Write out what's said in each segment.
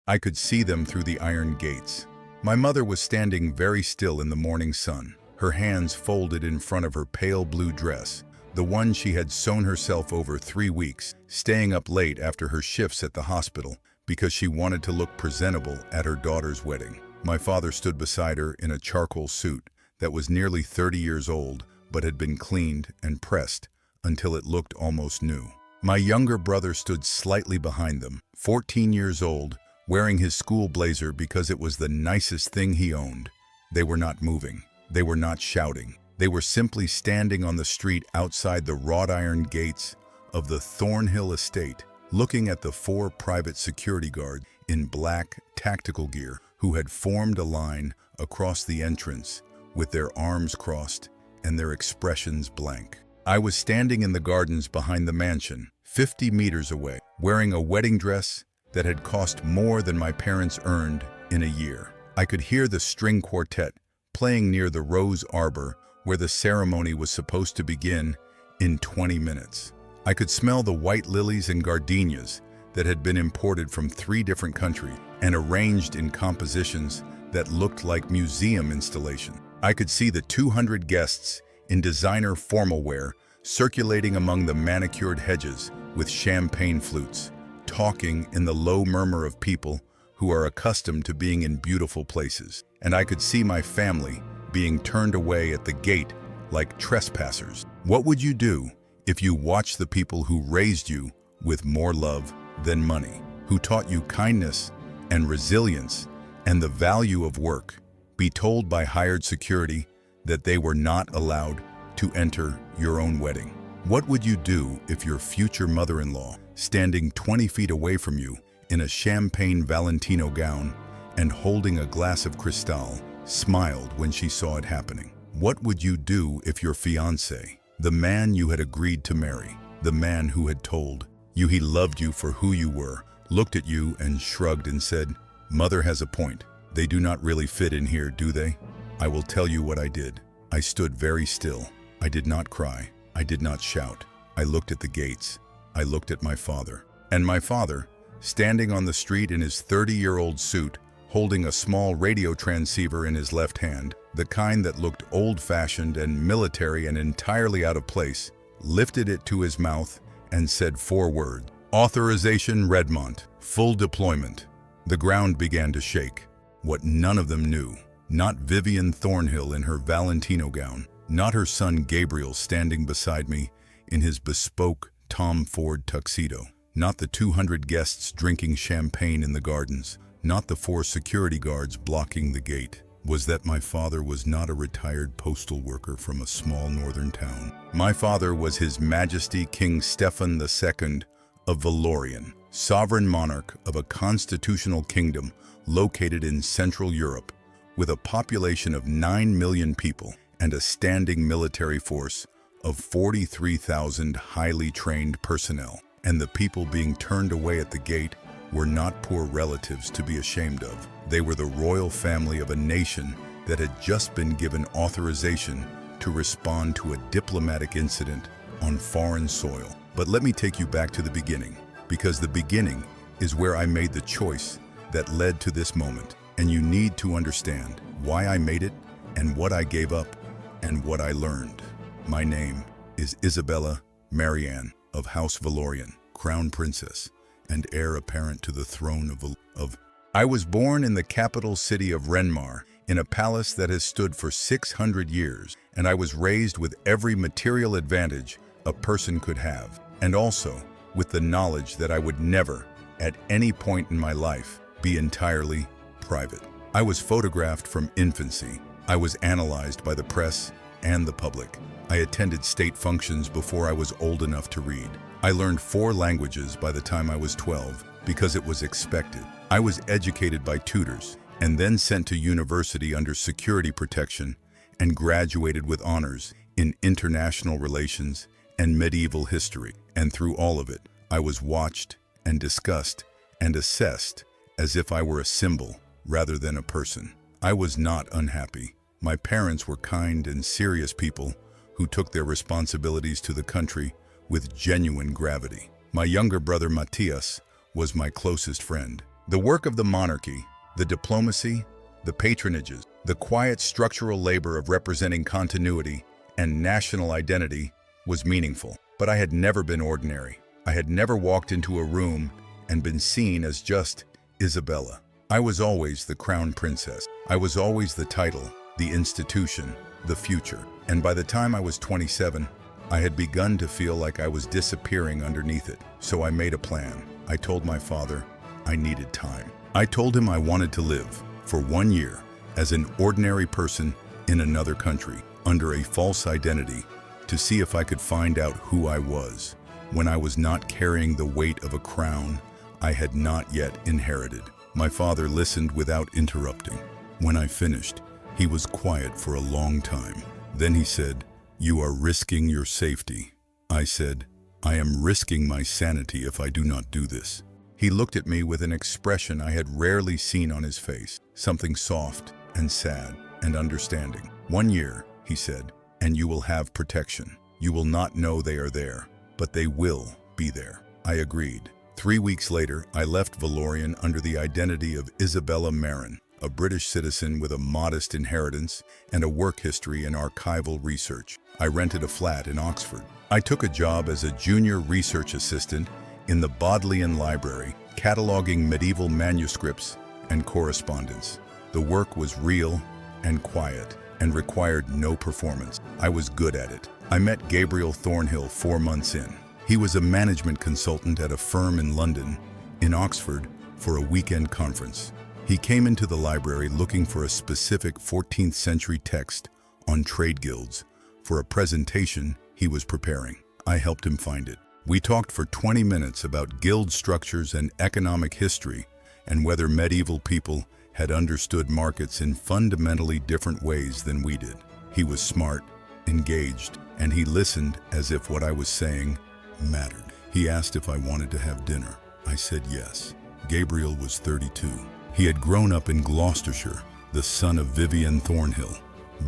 I could see them through the iron gates. My mother was standing very still in the morning sun, her hands folded in front of her pale blue dress, the one she had sewn herself over 3 weeks, staying up late after her shifts at the hospital because she wanted to look presentable at her daughter's wedding. My father stood beside her in a charcoal suit that was nearly 30 years old but had been cleaned and pressed until it looked almost new. My younger brother stood slightly behind them, 14 years old, wearing his school blazer because it was the nicest thing he owned. They were not moving. They were not shouting. They were simply standing on the street outside the wrought iron gates of the Thornhill estate, looking at the 4 private security guards in black tactical gear who had formed a line across the entrance with their arms crossed and their expressions blank. I was standing in the gardens behind the mansion, 50 meters away, wearing a wedding dress that had cost more than my parents earned in a year. I could hear the string quartet playing near the rose arbor where the ceremony was supposed to begin in 20 minutes. I could smell the white lilies and gardenias that had been imported from 3 different countries and arranged in compositions that looked like museum installation. I could see the 200 guests in designer formal wear circulating among the manicured hedges with champagne flutes, talking in the low murmur of people who are accustomed to being in beautiful places. And I could see my family being turned away at the gate like trespassers. What would you do if you watched the people who raised you with more love than money, who taught you kindness and resilience and the value of work, be told by hired security that they were not allowed to enter your own wedding? What would you do if your future mother-in-law, standing 20 feet away from you in a champagne Valentino gown and holding a glass of Cristal, smiled when she saw it happening? What would you do if your fiancé, the man you had agreed to marry, the man who had told you he loved you for who you were, looked at you and shrugged and said, "Mother has a point. They do not really fit in here, do they?" I will tell you what I did. I stood very still. I did not cry. I did not shout. I looked at the gates. I looked at my father. And my father, standing on the street in his 30-year-old suit, holding a small radio transceiver in his left hand, the kind that looked old-fashioned and military and entirely out of place, lifted it to his mouth and said 4 words. "Authorization Redmont. Full deployment." The ground began to shake. What none of them knew, not Vivian Thornhill in her Valentino gown, not her son Gabriel standing beside me in his bespoke Tom Ford tuxedo, not the 200 guests drinking champagne in the gardens, not the 4 security guards blocking the gate, was that my father was not a retired postal worker from a small northern town. My father was His Majesty King Stephen II of Valorian, sovereign monarch of a constitutional kingdom located in Central Europe, with a population of 9 million people and a standing military force of 43,000 highly trained personnel. And the people being turned away at the gate were not poor relatives to be ashamed of. They were the royal family of a nation that had just been given authorization to respond to a diplomatic incident on foreign soil. But let me take you back to the beginning, because the beginning is where I made the choice that led to this moment. And you need to understand why I made it and what I gave up and what I learned. My name is Isabella Marianne of House Valorian, Crown Princess, and heir apparent to the throne of I was born in the capital city of Renmar, in a palace that has stood for 600 years, and I was raised with every material advantage a person could have, and also with the knowledge that I would never, at any point in my life, be entirely private. I was photographed from infancy. I was analyzed by the press and the public. I attended state functions before I was old enough to read. I learned 4 languages by the time I was 12 because it was expected. I was educated by tutors and then sent to university under security protection and graduated with honors in international relations and medieval history. And through all of it, I was watched and discussed and assessed as if I were a symbol rather than a person. I was not unhappy. My parents were kind and serious people who took their responsibilities to the country with genuine gravity. My younger brother Matthias was my closest friend. The work of the monarchy, the diplomacy, the patronages, the quiet structural labor of representing continuity and national identity was meaningful. But I had never been ordinary. I had never walked into a room and been seen as just Isabella. I was always the crown princess. I was always the title, the institution, the future. And by the time I was 27, I had begun to feel like I was disappearing underneath it. So I made a plan. I told my father I needed time. I told him I wanted to live for 1 year as an ordinary person in another country under a false identity to see if I could find out who I was when I was not carrying the weight of a crown I had not yet inherited. My father listened without interrupting. When I finished, he was quiet for a long time. Then he said, "You are risking your safety." I said, "I am risking my sanity if I do not do this." He looked at me with an expression I had rarely seen on his face, something soft and sad and understanding. "1 year," he said, "and you will have protection. You will not know they are there, but they will be there." I agreed. 3 weeks later, I left Valorian under the identity of Isabella Marin, a British citizen with a modest inheritance and a work history in archival research. I rented a flat in Oxford. I took a job as a junior research assistant in the Bodleian Library, cataloging medieval manuscripts and correspondence. The work was real and quiet and required no performance. I was good at it. I met Gabriel Thornhill 4 months in. He was a management consultant at a firm in London, in Oxford, for a weekend conference. He came into the library looking for a specific 14th century text on trade guilds for a presentation he was preparing. I helped him find it. We talked for 20 minutes about guild structures and economic history and whether medieval people had understood markets in fundamentally different ways than we did. He was smart, engaged, and he listened as if what I was saying mattered. He asked if I wanted to have dinner. I said yes. Gabriel was 32. He had grown up in Gloucestershire, the son of Vivian Thornhill,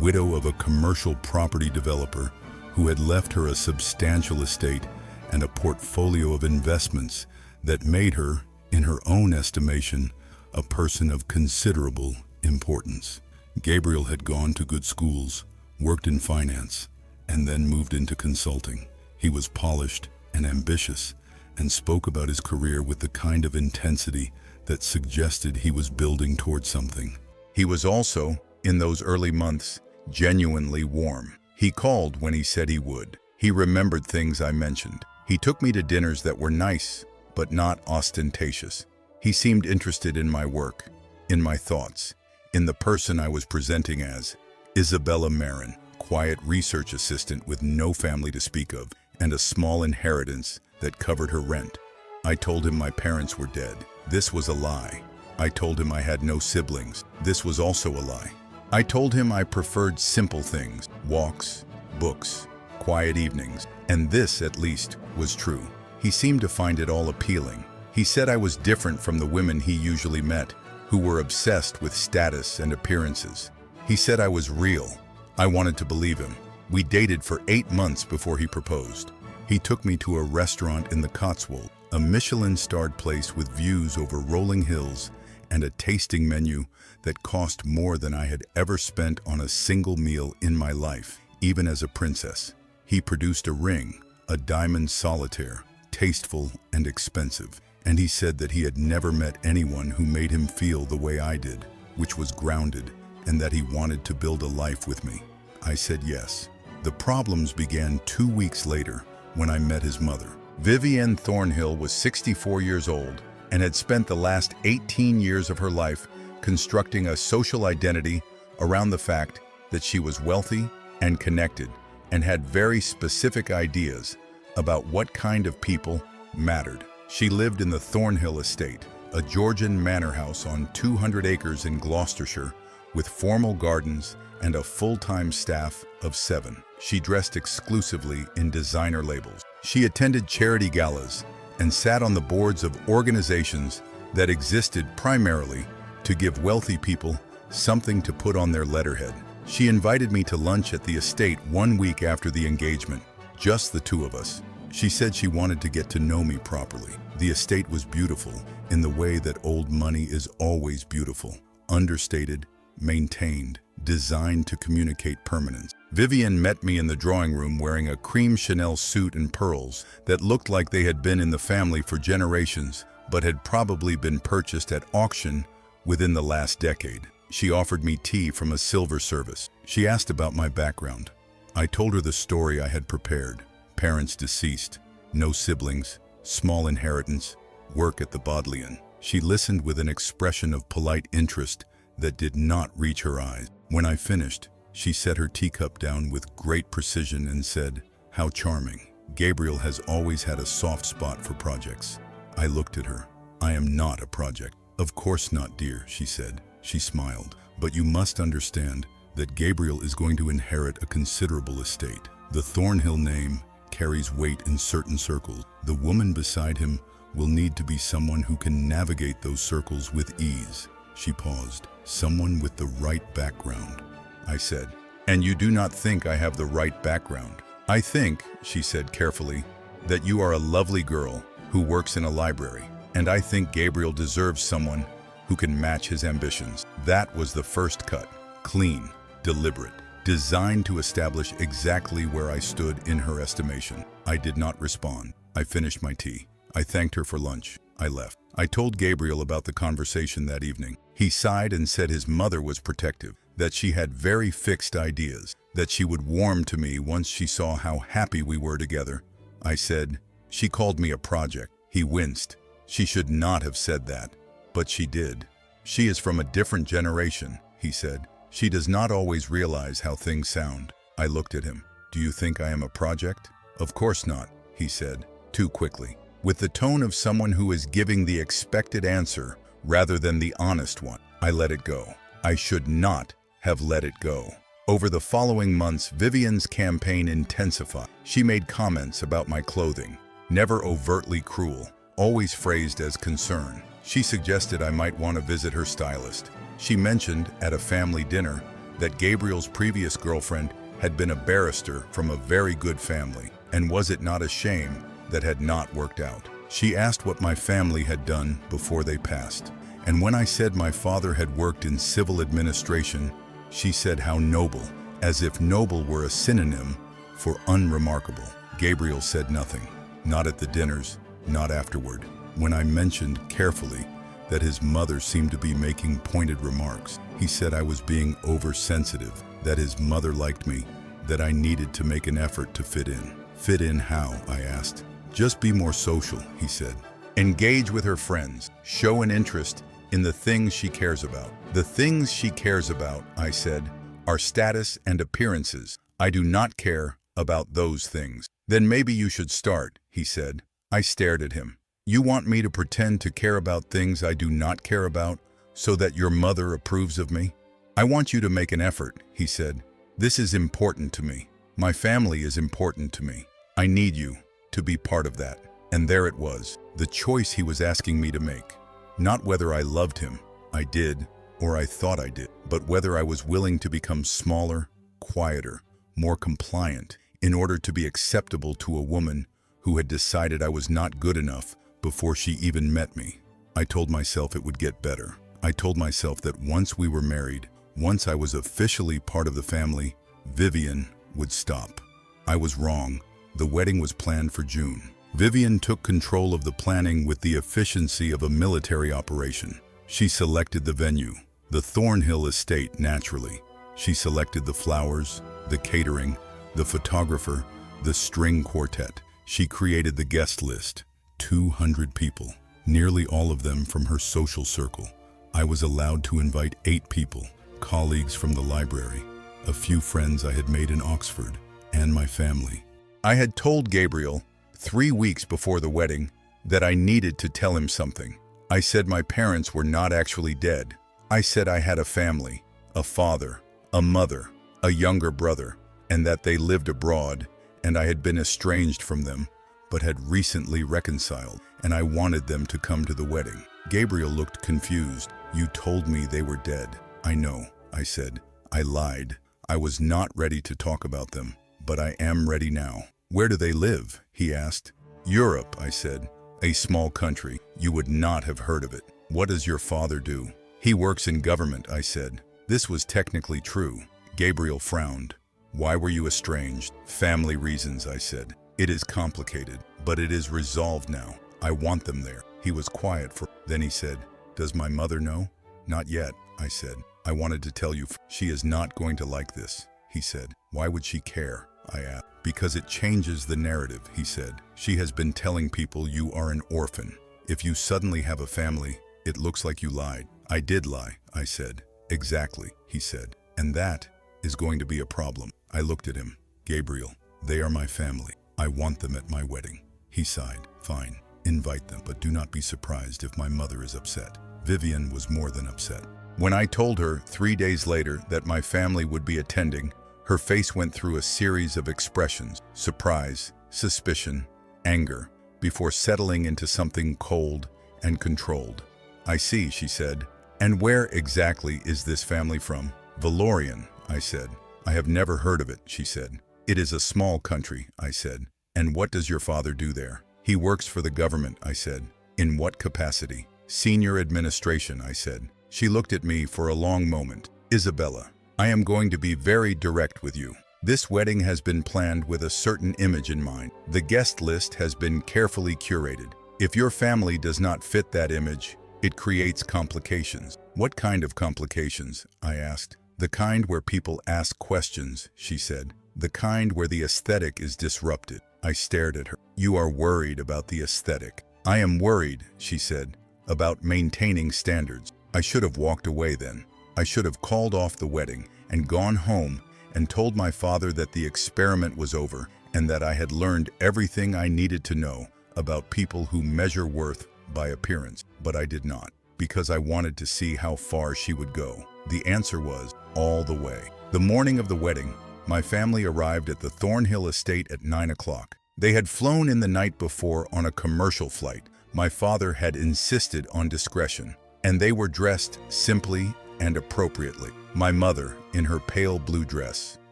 widow of a commercial property developer who had left her a substantial estate and a portfolio of investments that made her, in her own estimation, a person of considerable importance. Gabriel had gone to good schools, worked in finance, and then moved into consulting. He was polished and ambitious and spoke about his career with the kind of intensity that suggested he was building towards something. He was also, in those early months, genuinely warm. He called when he said he would. He remembered things I mentioned. He took me to dinners that were nice, but not ostentatious. He seemed interested in my work, in my thoughts, in the person I was presenting as, Isabella Marin, quiet research assistant with no family to speak of, and a small inheritance that covered her rent. I told him my parents were dead. This was a lie. I told him I had no siblings. This was also a lie. I told him I preferred simple things, walks, books, quiet evenings, and this, at least, was true. He seemed to find it all appealing. He said I was different from the women he usually met, who were obsessed with status and appearances. He said I was real. I wanted to believe him. We dated for 8 months before he proposed. He took me to a restaurant in the Cotswolds, a Michelin-starred place with views over rolling hills and a tasting menu that cost more than I had ever spent on a single meal in my life, even as a princess. He produced a ring, a diamond solitaire, tasteful and expensive, and he said that he had never met anyone who made him feel the way I did, which was grounded, and that he wanted to build a life with me. I said yes. The problems began 2 weeks later when I met his mother. Vivienne Thornhill was 64 years old and had spent the last 18 years of her life constructing a social identity around the fact that she was wealthy and connected and had very specific ideas about what kind of people mattered. She lived in the Thornhill estate, a Georgian manor house on 200 acres in Gloucestershire with formal gardens and a full-time staff of 7. She dressed exclusively in designer labels. She attended charity galas and sat on the boards of organizations that existed primarily to give wealthy people something to put on their letterhead. She invited me to lunch at the estate 1 week after the engagement, just the two of us. She said she wanted to get to know me properly. The estate was beautiful, in the way that old money is always beautiful. Understated, maintained, designed to communicate permanence. Vivian met me in the drawing room wearing a cream Chanel suit and pearls that looked like they had been in the family for generations, but had probably been purchased at auction within the last decade. She offered me tea from a silver service. She asked about my background. I told her the story I had prepared. Parents deceased, no siblings, small inheritance, work at the Bodleian. She listened with an expression of polite interest that did not reach her eyes. When I finished, she set her teacup down with great precision and said, "How charming. Gabriel has always had a soft spot for projects." I looked at her. "I am not a project." "Of course not, dear," she said. She smiled. "But you must understand that Gabriel is going to inherit a considerable estate. The Thornhill name carries weight in certain circles. The woman beside him will need to be someone who can navigate those circles with ease." She paused. "Someone with the right background," I said. "And you do not think I have the right background?" "I think," she said carefully, "that you are a lovely girl who works in a library, and I think Gabriel deserves someone who can match his ambitions." That was the first cut, clean, deliberate, designed to establish exactly where I stood in her estimation. I did not respond. I finished my tea. I thanked her for lunch. I left. I told Gabriel about the conversation that evening. He sighed and said his mother was protective, that she had very fixed ideas, that she would warm to me once she saw how happy we were together. I said, "She called me a project." He winced. "She should not have said that, but she did." "She is from a different generation," he said. "She does not always realize how things sound." I looked at him. "Do you think I am a project?" "Of course not," he said, too quickly, with the tone of someone who is giving the expected answer rather than the honest one. I let it go. I should not have let it go. Over the following months, Vivian's campaign intensified. She made comments about my clothing, never overtly cruel, always phrased as concern. She suggested I might want to visit her stylist. She mentioned at a family dinner that Gabriel's previous girlfriend had been a barrister from a very good family, and was it not a shame that had not worked out? She asked what my family had done before they passed, and when I said my father had worked in civil administration, she said how noble, as if noble were a synonym for unremarkable. Gabriel said nothing, not at the dinners, not afterward. When I mentioned carefully that his mother seemed to be making pointed remarks, he said I was being oversensitive, that his mother liked me, that I needed to make an effort to fit in. "Fit in how?" I asked. "Just be more social," he said. "Engage with her friends, show an interest in the things she cares about." "The things she cares about," I said, "are status and appearances. I do not care about those things." "Then maybe you should start," he said. I stared at him. "You want me to pretend to care about things I do not care about so that your mother approves of me?" "I want you to make an effort," he said. "This is important to me. My family is important to me. I need you to be part of that." And there it was, the choice he was asking me to make. Not whether I loved him, I did, or I thought I did, but whether I was willing to become smaller, quieter, more compliant, in order to be acceptable to a woman who had decided I was not good enough before she even met me. I told myself it would get better. I told myself that once we were married, once I was officially part of the family, Vivian would stop. I was wrong. The wedding was planned for June. Vivian took control of the planning with the efficiency of a military operation. She selected the venue, the Thornhill estate, naturally. She selected the flowers, the catering, the photographer, the string quartet. She created the guest list, 200 people, nearly all of them from her social circle. I was allowed to invite 8 people, colleagues from the library, a few friends I had made in Oxford, and my family. I had told Gabriel 3 weeks before the wedding that I needed to tell him something. I said my parents were not actually dead. I said I had a family, a father, a mother, a younger brother, and that they lived abroad, and I had been estranged from them, but had recently reconciled, and I wanted them to come to the wedding. Gabriel looked confused. "You told me they were dead." "I know," I said. "I lied. I was not ready to talk about them, but I am ready now." "Where do they live?" he asked. "Europe," I said. A small country. You would not have heard of it. What does your father do? He works in government, I said. This was technically true. Gabriel frowned. Why were you estranged? Family reasons, I said. It is complicated, but it is resolved now. I want them there. He was quiet for... Then he said, does my mother know? Not yet, I said. I wanted to tell you. She is not going to like this, he said. Why would she care? I asked. Because it changes the narrative, he said. She has been telling people you are an orphan. If you suddenly have a family, it looks like you lied. I did lie, I said. Exactly, he said. And that is going to be a problem. I looked at him. Gabriel, they are my family. I want them at my wedding. He sighed. Fine, invite them, but do not be surprised if my mother is upset. Vivian was more than upset. When I told her 3 days later that my family would be attending, her face went through a series of expressions: surprise, suspicion, anger, before settling into something cold and controlled. I see, she said. And where exactly is this family from? Valorian, I said. I have never heard of it, she said. It is a small country, I said. And what does your father do there? He works for the government, I said. In what capacity? Senior administration, I said. She looked at me for a long moment. Isabella, I am going to be very direct with you. This wedding has been planned with a certain image in mind. The guest list has been carefully curated. If your family does not fit that image, it creates complications. What kind of complications? I asked. The kind where people ask questions, she said. The kind where the aesthetic is disrupted. I stared at her. You are worried about the aesthetic. I am worried, she said, about maintaining standards. I should have walked away then. I should have called off the wedding and gone home and told my father that the experiment was over and that I had learned everything I needed to know about people who measure worth by appearance. But I did not, because I wanted to see how far she would go. The answer was, all the way. The morning of the wedding, my family arrived at the Thornhill estate at 9 o'clock. They had flown in the night before on a commercial flight. My father had insisted on discretion, and they were dressed simply and appropriately. My mother in her pale blue dress,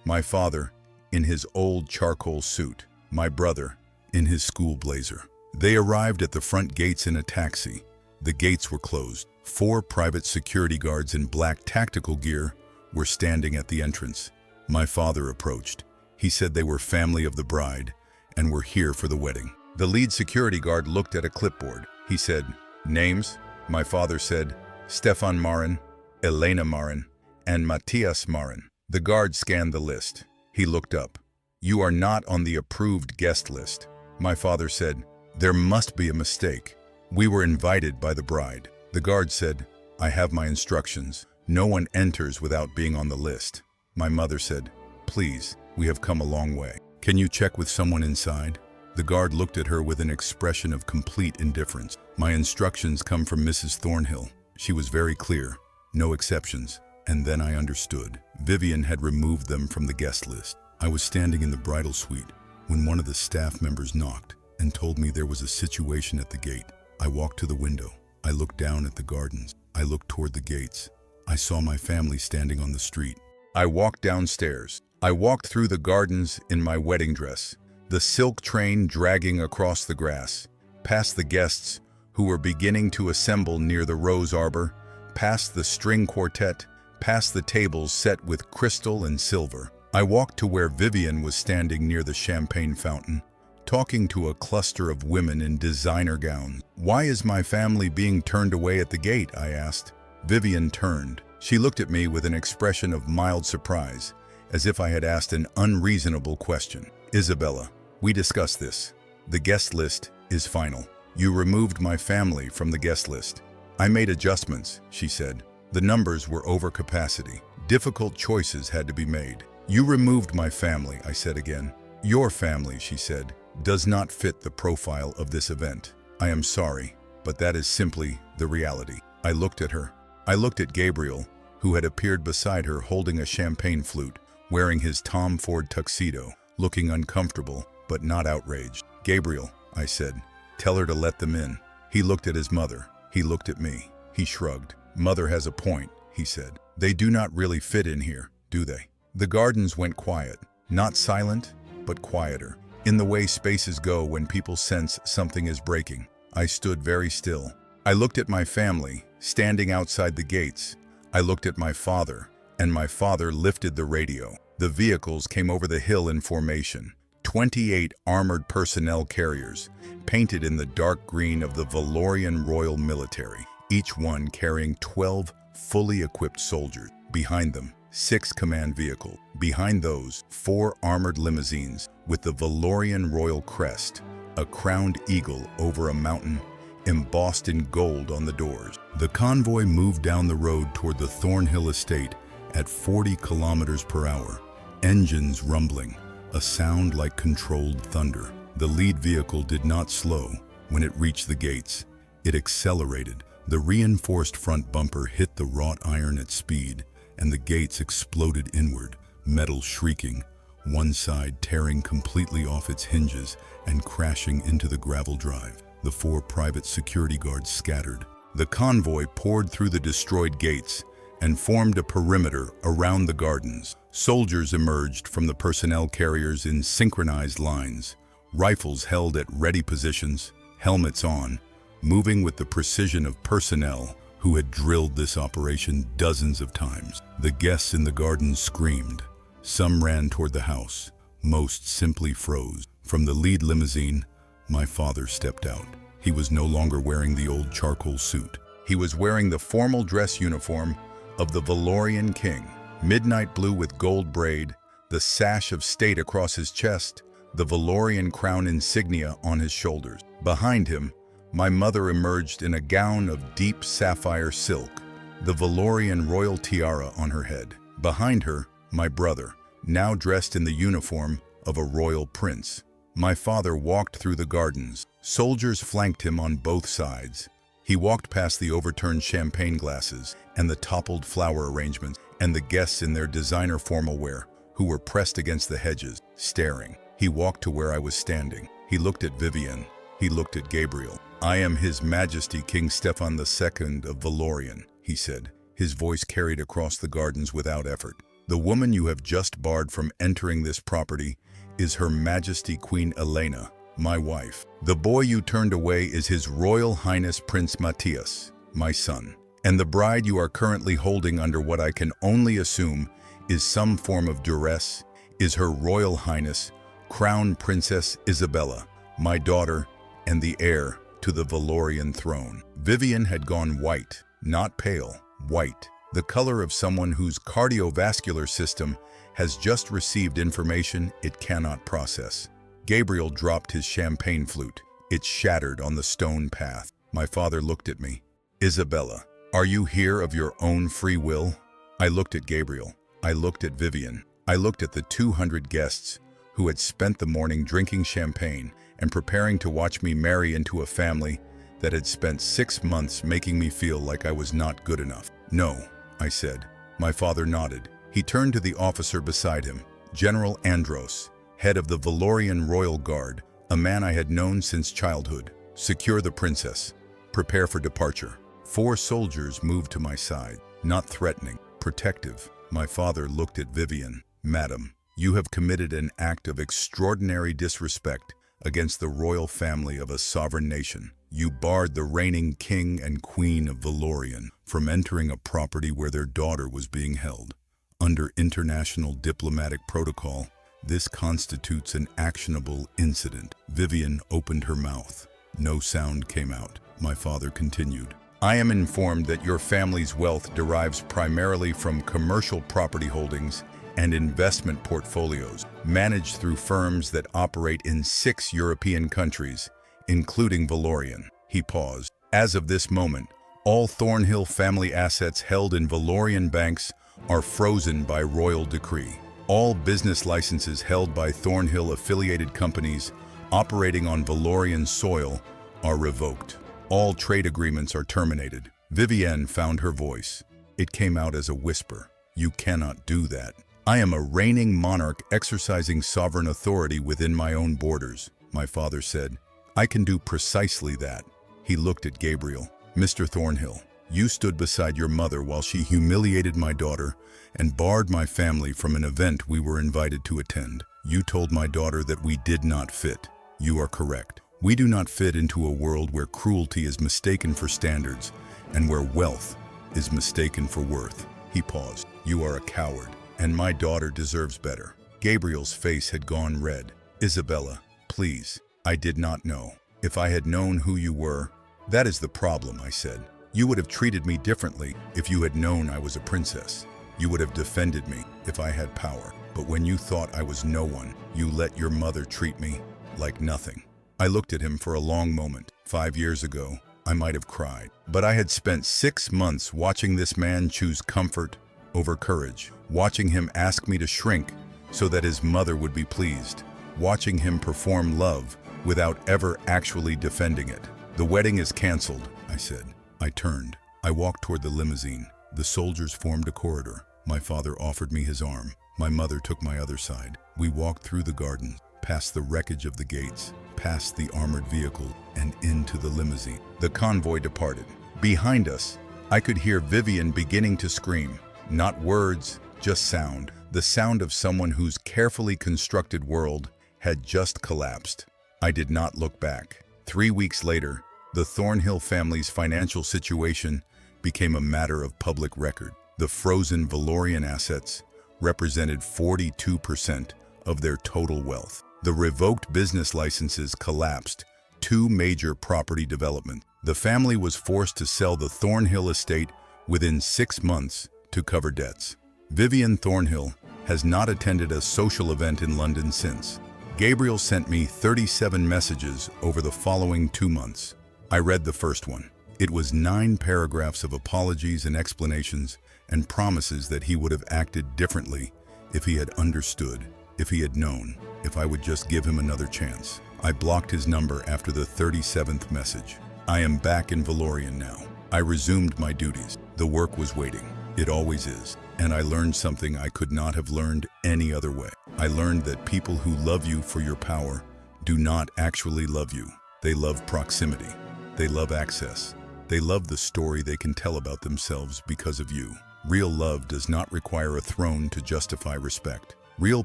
my father in his old charcoal suit, my brother in his school blazer. They arrived at the front gates in a taxi. The gates were closed. 4 private security guards in black tactical gear were standing at the entrance. My father approached. He said they were family of the bride and were here for the wedding. The lead security guard looked at a clipboard. He said, names? My father said, Stefan Marin, Elena Marin, and Matthias Marin. The guard scanned the list. He looked up. You are not on the approved guest list. My father said, there must be a mistake. We were invited by the bride. The guard said, I have my instructions. No one enters without being on the list. My mother said, please, we have come a long way. Can you check with someone inside? The guard looked at her with an expression of complete indifference. My instructions come from Mrs. Thornhill. She was very clear. No exceptions. And then I understood. Vivian had removed them from the guest list. I was standing in the bridal suite when one of the staff members knocked and told me there was a situation at the gate. I walked to the window. I looked down at the gardens. I looked toward the gates. I saw my family standing on the street. I walked downstairs. I walked through the gardens in my wedding dress, the silk train dragging across the grass, past the guests who were beginning to assemble near the rose arbor, past the string quartet, past the tables set with crystal and silver. I walked to where Vivian was standing near the champagne fountain, talking to a cluster of women in designer gowns. Why is my family being turned away at the gate? I asked. Vivian turned. She looked at me with an expression of mild surprise, as if I had asked an unreasonable question. Isabella, we discussed this. The guest list is final. You removed my family from the guest list. I made adjustments, she said. The numbers were over capacity. Difficult choices had to be made. You removed my family, I said again. Your family, she said, does not fit the profile of this event. I am sorry, but that is simply the reality. I looked at her. I looked at Gabriel, who had appeared beside her holding a champagne flute, wearing his Tom Ford tuxedo, looking uncomfortable, but not outraged. Gabriel, I said, tell her to let them in. He looked at his mother. He looked at me. He shrugged. Mother has a point, he said. They do not really fit in here, do they? The gardens went quiet, not silent, but quieter, in the way spaces go when people sense something is breaking. I stood very still. I looked at my family, standing outside the gates. I looked at my father, and my father lifted the radio. The vehicles came over the hill in formation. 28 armored personnel carriers, painted in the dark green of the Valorian Royal Military, each one carrying 12 fully equipped soldiers. Behind them, 6 command vehicles. Behind those, 4 armored limousines with the Valorian Royal crest, a crowned eagle over a mountain, embossed in gold on the doors. The convoy moved down the road toward the Thornhill estate at 40 kilometers per hour, engines rumbling, a sound like controlled thunder. The lead vehicle did not slow. When it reached the gates, it accelerated. The reinforced front bumper hit the wrought iron at speed, and the gates exploded inward, metal shrieking, one side tearing completely off its hinges and crashing into the gravel drive. The 4 private security guards scattered. The convoy poured through the destroyed gates and formed a perimeter around the gardens. Soldiers emerged from the personnel carriers in synchronized lines, rifles held at ready positions, helmets on, moving with the precision of personnel who had drilled this operation dozens of times. The guests in the garden screamed. Some ran toward the house. Most simply froze. From the lead limousine, my father stepped out. He was no longer wearing the old charcoal suit. He was wearing the formal dress uniform of the Valorian king. Midnight blue with gold braid, the sash of state across his chest, the Valorian crown insignia on his shoulders. Behind him, my mother emerged in a gown of deep sapphire silk, the Valorian royal tiara on her head. Behind her, my brother, now dressed in the uniform of a royal prince. My father walked through the gardens. Soldiers flanked him on both sides. He walked past the overturned champagne glasses and the toppled flower arrangements and the guests in their designer formal wear who were pressed against the hedges, staring. He walked to where I was standing. He looked at Vivienne. He looked at Gabriel. "I am His Majesty King Stefan II of Valorian," he said. His voice carried across the gardens without effort. "The woman you have just barred from entering this property is Her Majesty Queen Elena, my wife. The boy you turned away is His Royal Highness Prince Matthias, my son. And the bride you are currently holding under what I can only assume is some form of duress is Her Royal Highness Crown Princess Isabella, my daughter and the heir to the Valorian throne." Vivienne had gone white, not pale, white, the color of someone whose cardiovascular system has just received information it cannot process. Gabriel dropped his champagne flute. It shattered on the stone path. My father looked at me. "Isabella, are you here of your own free will?" I looked at Gabriel. I looked at Vivienne. I looked at the 200 guests who had spent the morning drinking champagne and preparing to watch me marry into a family that had spent 6 months making me feel like I was not good enough. "No," I said. My father nodded. He turned to the officer beside him, General Andros, head of the Valorian Royal Guard, a man I had known since childhood. "Secure the princess. Prepare for departure." 4 soldiers moved to my side, not threatening, protective. My father looked at Vivienne. "Madam, you have committed an act of extraordinary disrespect against the royal family of a sovereign nation. You barred the reigning king and queen of Valorian from entering a property where their daughter was being held. Under international diplomatic protocol, this constitutes an actionable incident." Vivienne opened her mouth. No sound came out. My father continued. "I am informed that your family's wealth derives primarily from commercial property holdings and investment portfolios managed through firms that operate in 6 European countries, including Valorian." He paused. "As of this moment, all Thornhill family assets held in Valorian banks are frozen by royal decree. All business licenses held by Thornhill-affiliated companies operating on Valorian soil are revoked. All trade agreements are terminated." Vivienne found her voice. It came out as a whisper. "You cannot do that. I am a reigning monarch exercising sovereign authority within my own borders," my father said. "I can do precisely that." He looked at Gabriel. "Mr. Thornhill, you stood beside your mother while she humiliated my daughter and barred my family from an event we were invited to attend. You told my daughter that we did not fit. You are correct. We do not fit into a world where cruelty is mistaken for standards and where wealth is mistaken for worth. He paused. You are a coward, and my daughter deserves better. Gabriel's face had gone red. Isabella, please. I did not know. If I had known who you were, that is the problem, I said. You would have treated me differently if you had known I was a princess. You would have defended me if I had power. But when you thought I was no one, you let your mother treat me like nothing. I looked at him for a long moment. 5 years ago, I might have cried. But I had spent 6 months watching this man choose comfort over courage, watching him ask me to shrink so that his mother would be pleased, watching him perform love without ever actually defending it. The wedding is canceled, I said. I turned. I walked toward the limousine. The soldiers formed a corridor. My father offered me his arm. My mother took my other side. We walked through the garden, past the wreckage of the gates, past the armored vehicle, and into the limousine. The convoy departed. Behind us, I could hear Vivian beginning to scream. Not words, just sound. The sound of someone whose carefully constructed world had just collapsed. I did not look back. 3 weeks later, the Thornhill family's financial situation became a matter of public record. The frozen Valorian assets represented 42% of their total wealth. The revoked business licenses collapsed 2 major property developments. The family was forced to sell the Thornhill estate within 6 months to cover debts. Vivian Thornhill has not attended a social event in London since. Gabriel sent me 37 messages over the following 2 months. I read the first one. It was 9 paragraphs of apologies and explanations and promises that he would have acted differently if he had understood, if he had known, if I would just give him another chance. I blocked his number after the 37th message. I am back in Valorian now. I resumed my duties. The work was waiting. It always is. And I learned something I could not have learned any other way. I learned that people who love you for your power do not actually love you. They love proximity. They love access. They love the story they can tell about themselves because of you. Real love does not require a throne to justify respect. Real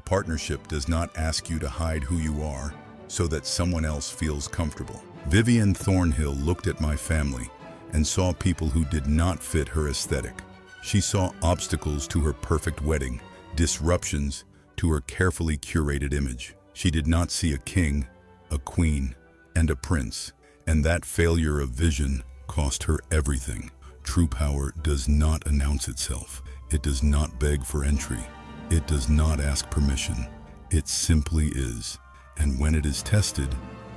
partnership does not ask you to hide who you are so that someone else feels comfortable. Vivian Thornhill looked at my family and saw people who did not fit her aesthetic. She saw obstacles to her perfect wedding, disruptions to her carefully curated image. She did not see a king, a queen, and a prince, and that failure of vision cost her everything. True power does not announce itself. It does not beg for entry. It does not ask permission. It simply is. And when it is tested,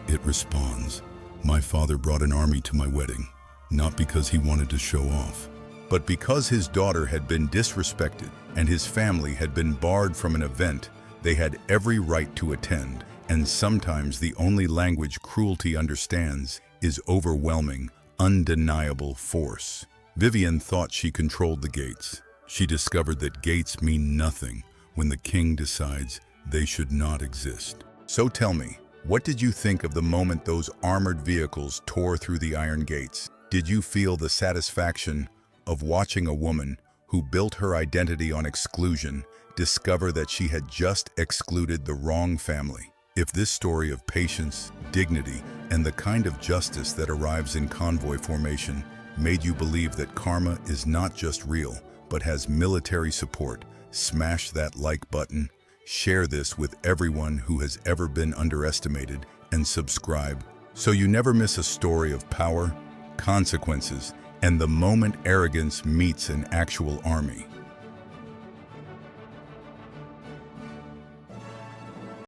it responds. My father brought an army to my wedding, not because he wanted to show off, but because his daughter had been disrespected and his family had been barred from an event they had every right to attend. And sometimes the only language cruelty understands is overwhelming, undeniable force. Vivian thought she controlled the gates. She discovered that gates mean nothing when the king decides they should not exist. So tell me, what did you think of the moment those armored vehicles tore through the iron gates? Did you feel the satisfaction of watching a woman who built her identity on exclusion discover that she had just excluded the wrong family? If this story of patience, dignity, and the kind of justice that arrives in convoy formation made you believe that karma is not just real, but has military support, smash that like button, share this with everyone who has ever been underestimated, and subscribe so you never miss a story of power, consequences, and the moment arrogance meets an actual army.